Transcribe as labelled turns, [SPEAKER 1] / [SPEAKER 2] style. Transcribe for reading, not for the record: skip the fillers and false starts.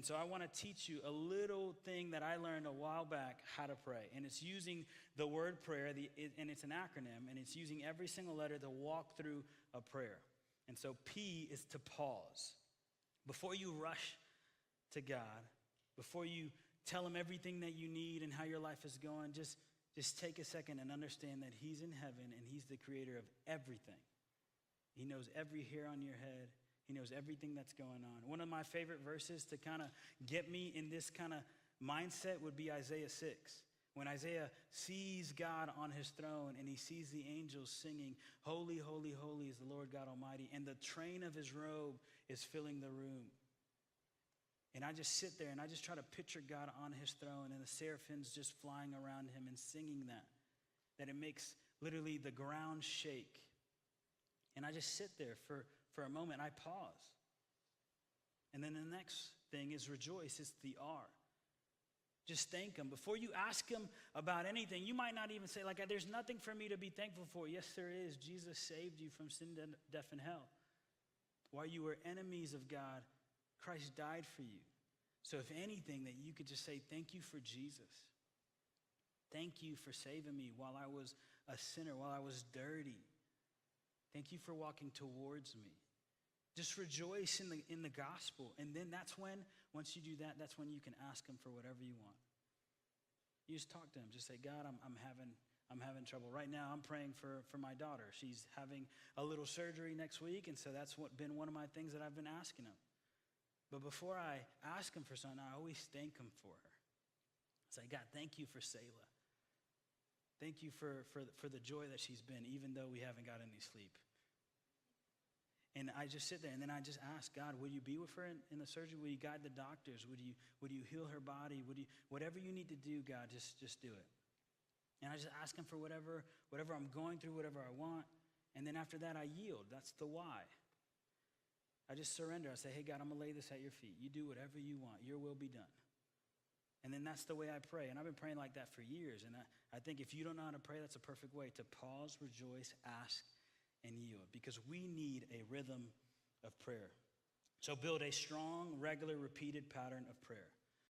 [SPEAKER 1] And so I want to teach you a little thing that I learned a while back, how to pray. And it's using the word prayer, and it's an acronym, and it's using every single letter to walk through a prayer. And so P is to pause. Before you rush to God, before you tell him everything that you need and how your life is going, just take a second and understand that he's in heaven and he's the creator of everything. He knows every hair on your head. He knows everything that's going on. One of my favorite verses to kind of get me in this kind of mindset would be Isaiah 6. When Isaiah sees God on his throne and he sees the angels singing, "Holy, holy, holy is the Lord God Almighty," and the train of his robe is filling the room. And I just sit there and I just try to picture God on his throne and the seraphims just flying around him and singing that it makes literally the ground shake. And I just sit there for a moment. I pause. And then the next thing is rejoice. It's the R. Just thank him. Before you ask him about anything, you might not even say, like, there's nothing for me to be thankful for. Yes, there is. Jesus saved you from sin, death, and hell. While you were enemies of God, Christ died for you. So if anything, that you could just say, thank you for Jesus. Thank you for saving me while I was a sinner, while I was dirty. Thank you for walking towards me. Just rejoice in the gospel. And then that's when, once you do that, that's when you can ask him for whatever you want. You just talk to him. Just say, God, I'm having trouble. Right now, I'm praying for my daughter. She's having a little surgery next week, and so that's been one of my things that I've been asking him. But before I ask him for something, I always thank him for her. I say, God, thank you for Selah. Thank you for the joy that she's been, even though we haven't got any sleep. And I just sit there and then I just ask God, will you be with her in the surgery? Will you guide the doctors? Would you heal her body? Whatever you need to do, God, just do it. And I just ask him for whatever I'm going through, whatever I want. And then after that, I yield. That's the why. I just surrender. I say, hey, God, I'm going to lay this at your feet. You do whatever you want. Your will be done. And then that's the way I pray. And I've been praying like that for years. And I think if you don't know how to pray, that's a perfect way to pause, rejoice, ask, and yield. Because we need a rhythm of prayer. So build a strong, regular, repeated pattern of prayer.